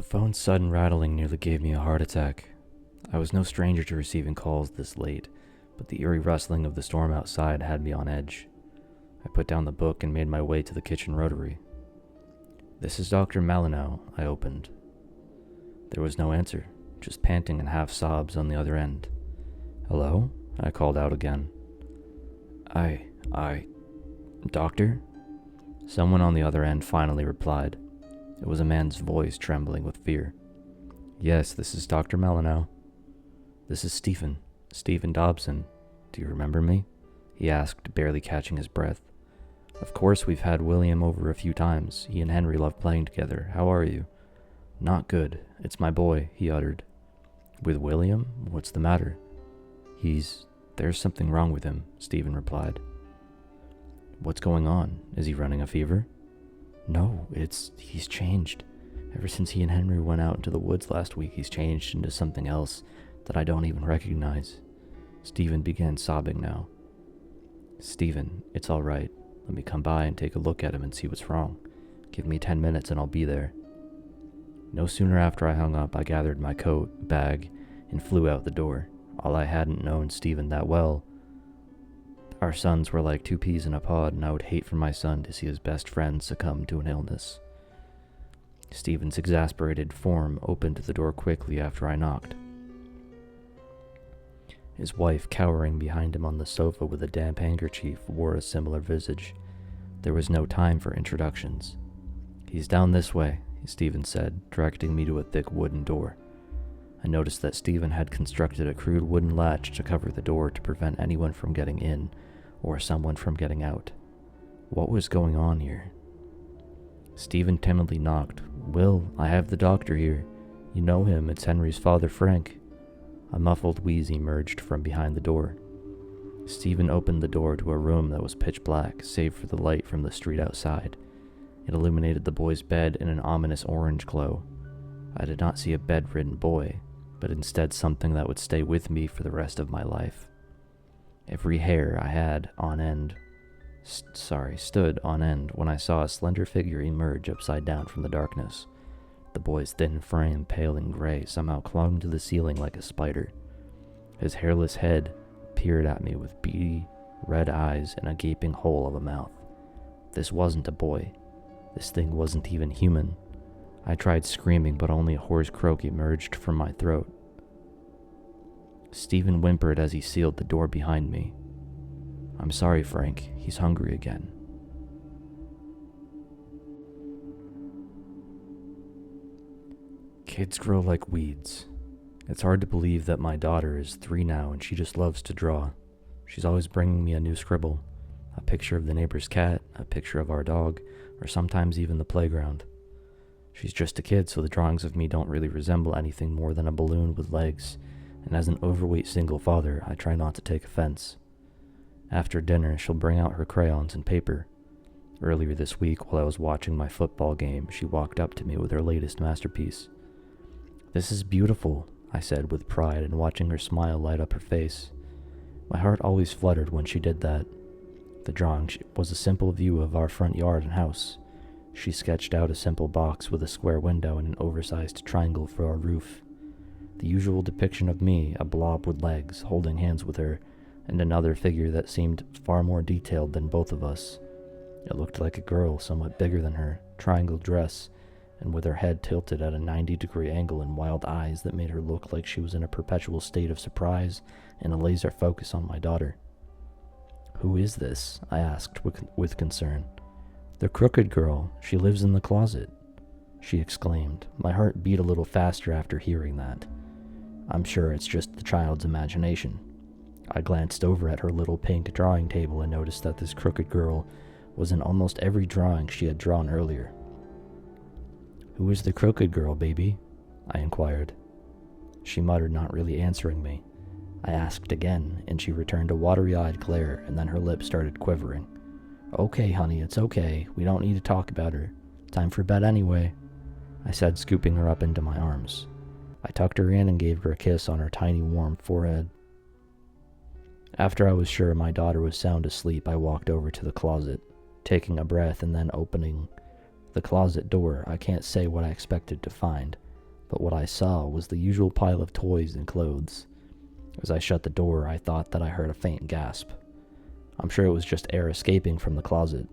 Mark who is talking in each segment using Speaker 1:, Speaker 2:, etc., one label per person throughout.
Speaker 1: phone's sudden rattling nearly gave me a heart attack. I was no stranger to receiving calls this late, but the eerie rustling of the storm outside had me on edge. I put down the book and made my way to the kitchen rotary. "This is Dr. Malinow," I opened. There was no answer, just panting and half sobs on the other end. "Hello?" I called out again. Doctor?" Someone on the other end finally replied. It was a man's voice trembling with fear. "Yes, this is Dr. Malinow." "This is Stephen Dobson. Do you remember me?" he asked, barely catching his breath. "Of course, we've had William over a few times. He and Henry love playing together. How are you?" "Not good. It's my boy," he uttered. "With William? What's the matter?" There's something wrong with him," Stephen replied. "What's going on? Is he running a fever?" "No, he's changed. Ever since he and Henry went out into the woods last week, he's changed into something else that I don't even recognize." Stephen began sobbing now. "Stephen, it's all right. Let me come by and take a look at him and see what's wrong. Give me 10 minutes and I'll be there." No sooner after I hung up, I gathered my coat, bag, and flew out the door. All I hadn't known Stephen that well. Our sons were like two peas in a pod, and I would hate for my son to see his best friend succumb to an illness. Stephen's exasperated form opened the door quickly after I knocked. His wife, cowering behind him on the sofa with a damp handkerchief, wore a similar visage. There was no time for introductions. "He's down this way," Stephen said, directing me to a thick wooden door. I noticed that Stephen had constructed a crude wooden latch to cover the door to prevent anyone from getting in or someone from getting out. What was going on here? Stephen timidly knocked. "Will, I have the doctor here. You know him, it's Henry's father, Frank." A muffled wheeze emerged from behind the door. Stephen opened the door to a room that was pitch black, save for the light from the street outside. It illuminated the boy's bed in an ominous orange glow. I did not see a bedridden boy, but instead something that would stay with me for the rest of my life. Every hair I had stood on end when I saw a slender figure emerge upside down from the darkness. The boy's thin frame, pale and gray, somehow clung to the ceiling like a spider. His hairless head peered at me with beady, red eyes and a gaping hole of a mouth. This wasn't a boy. This thing wasn't even human. I tried screaming, but only a hoarse croak emerged from my throat. Stephen whimpered as he sealed the door behind me. "I'm sorry, Frank. He's hungry again." Kids grow like weeds. It's hard to believe that my daughter is 3 now and she just loves to draw. She's always bringing me a new scribble, a picture of the neighbor's cat, a picture of our dog, or sometimes even the playground. She's just a kid, so the drawings of me don't really resemble anything more than a balloon with legs, and as an overweight single father, I try not to take offense. After dinner, she'll bring out her crayons and paper. Earlier this week, while I was watching my football game, she walked up to me with her latest masterpiece. "This is beautiful," I said with pride, and watching her smile light up her face. My heart always fluttered when she did that. The drawing was a simple view of our front yard and house. She sketched out a simple box with a square window and an oversized triangle for a roof. The usual depiction of me, a blob with legs, holding hands with her, and another figure that seemed far more detailed than both of us. It looked like a girl, somewhat bigger than her, triangle dress, and with her head tilted at a 90-degree angle and wild eyes that made her look like she was in a perpetual state of surprise and a laser focus on my daughter. "Who is this?" I asked with concern. "The crooked girl. She lives in the closet," she exclaimed. My heart beat a little faster after hearing that. I'm sure it's just the child's imagination. I glanced over at her little pink drawing table and noticed that this crooked girl was in almost every drawing she had drawn earlier. "Who is the crooked girl, baby?" I inquired. She muttered, not really answering me. I asked again, and she returned a watery-eyed glare, and then her lips started quivering. "Okay, honey, it's okay. We don't need to talk about her. Time for bed anyway," I said, scooping her up into my arms. I tucked her in and gave her a kiss on her tiny, warm forehead. After I was sure my daughter was sound asleep, I walked over to the closet, taking a breath and then opening the closet door. I can't say what I expected to find. but what I saw was the usual pile of toys and clothes. As I shut the door, I thought that I heard a faint gasp. I'm sure it was just air escaping from the closet.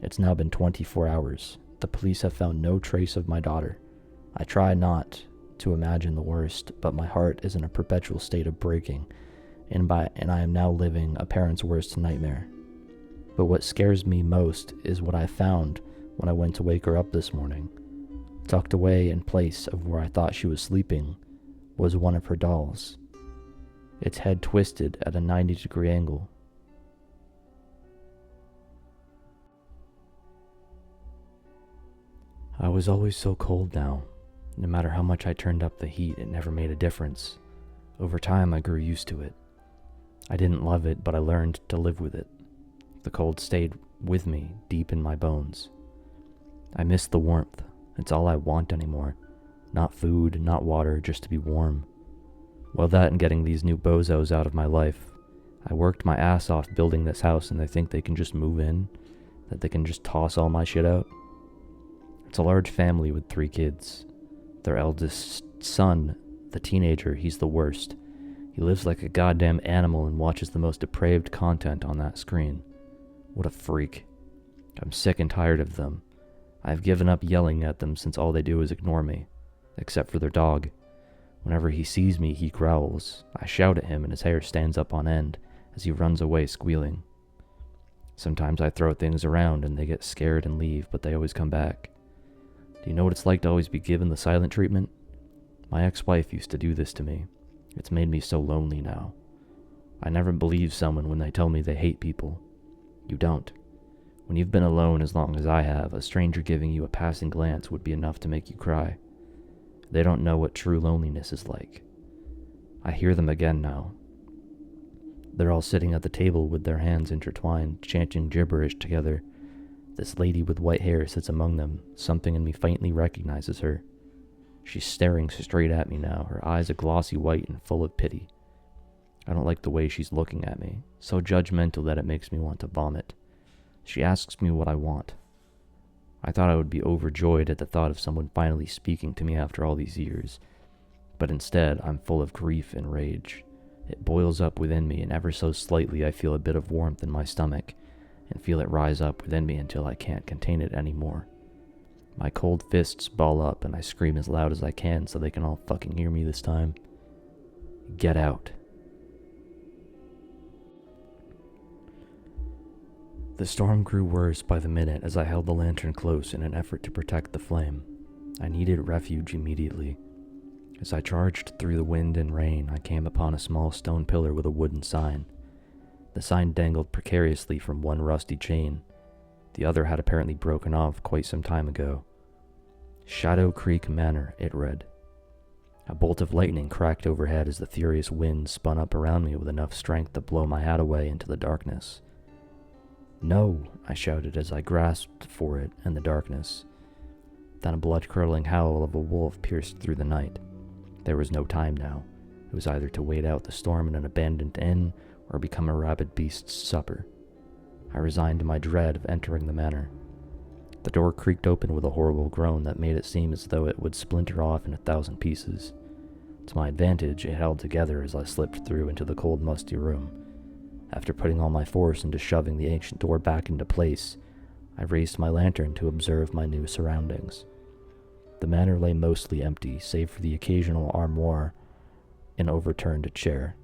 Speaker 1: It's now been 24 hours. The police have found no trace of my daughter. I try not to imagine the worst, but my heart is in a perpetual state of breaking, and I am now living a parent's worst nightmare. But what scares me most is what I found when I went to wake her up this morning. Tucked away in place of where I thought she was sleeping was one of her dolls, its head twisted at a 90-degree angle. I was always so cold now. No matter how much I turned up the heat, it never made a difference. Over time, I grew used to it. I didn't love it, but I learned to live with it. The cold stayed with me, deep in my bones. I miss the warmth. It's all I want anymore. Not food, not water, just to be warm. Well, that and getting these new bozos out of my life. I worked my ass off building this house, and they think they can just move in? That they can just toss all my shit out? It's a large family with 3 kids. Their eldest son, the teenager, he's the worst. He lives like a goddamn animal and watches the most depraved content on that screen. What a freak. I'm sick and tired of them. I've given up yelling at them since all they do is ignore me. Except for their dog. Whenever he sees me, he growls. I shout at him and his hair stands up on end as he runs away squealing. Sometimes I throw things around and they get scared and leave, but they always come back. Do you know what it's like to always be given the silent treatment? My ex-wife used to do this to me. It's made me so lonely now. I never believe someone when they tell me they hate people. You don't. When you've been alone as long as I have, a stranger giving you a passing glance would be enough to make you cry. They don't know what true loneliness is like. I hear them again now. They're all sitting at the table with their hands intertwined, chanting gibberish together. This lady with white hair sits among them. Something in me faintly recognizes her. She's staring straight at me now, her eyes a glossy white and full of pity. I don't like the way she's looking at me, so judgmental that it makes me want to vomit. She asks me what I want. I thought I would be overjoyed at the thought of someone finally speaking to me after all these years, but instead I'm full of grief and rage. It boils up within me, and ever so slightly I feel a bit of warmth in my stomach, and feel it rise up within me until I can't contain it anymore. My cold fists ball up, and I scream as loud as I can so they can all fucking hear me this time. Get out. The storm grew worse by the minute as I held the lantern close in an effort to protect the flame. I needed refuge immediately. As I charged through the wind and rain, I came upon a small stone pillar with a wooden sign. The sign dangled precariously from one rusty chain. The other had apparently broken off quite some time ago. Shadow Creek Manor, it read. A bolt of lightning cracked overhead as the furious wind spun up around me with enough strength to blow my hat away into the darkness. No, I shouted as I grasped for it in the darkness. Then a blood-curdling howl of a wolf pierced through the night. There was no time now. It was either to wait out the storm in an abandoned inn or become a rabid beast's supper. I resigned to my dread of entering the manor. The door creaked open with a horrible groan that made it seem as though it would splinter off in 1,000 pieces. To my advantage, it held together as I slipped through into the cold, musty room. After putting all my force into shoving the ancient door back into place, I raised my lantern to observe my new surroundings. The manor lay mostly empty, save for the occasional armoire and overturned chair.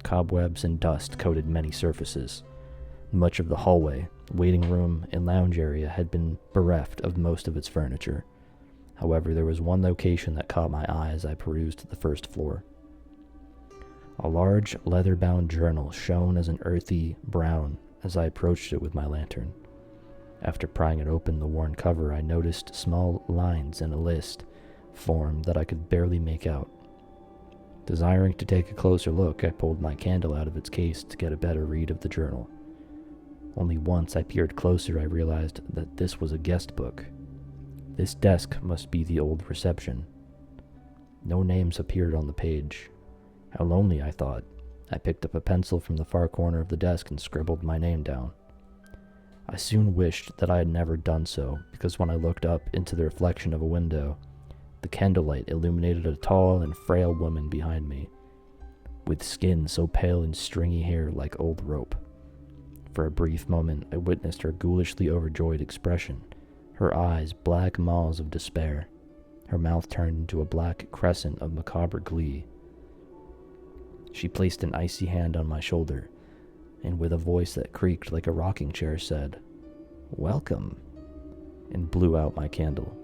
Speaker 1: Cobwebs and dust coated many surfaces. Much of the hallway, waiting room, and lounge area had been bereft of most of its furniture. However, there was one location that caught my eye as I perused the first floor. A large, leather-bound journal shone as an earthy brown as I approached it with my lantern. After prying it open the worn cover, I noticed small lines in a list form that I could barely make out. Desiring to take a closer look, I pulled my candle out of its case to get a better read of the journal. Only once I peered closer, I realized that this was a guest book. This desk must be the old reception. No names appeared on the page. How lonely, I thought. I picked up a pencil from the far corner of the desk and scribbled my name down. I soon wished that I had never done so, because when I looked up into the reflection of a window, The candlelight illuminated a tall and frail woman behind me, with skin so pale and stringy hair like old rope. For a brief moment, I witnessed her ghoulishly overjoyed expression, her eyes black maws of despair, her mouth turned into a black crescent of macabre glee. She placed an icy hand on my shoulder, and with a voice that creaked like a rocking chair said, "Welcome," and blew out my candle.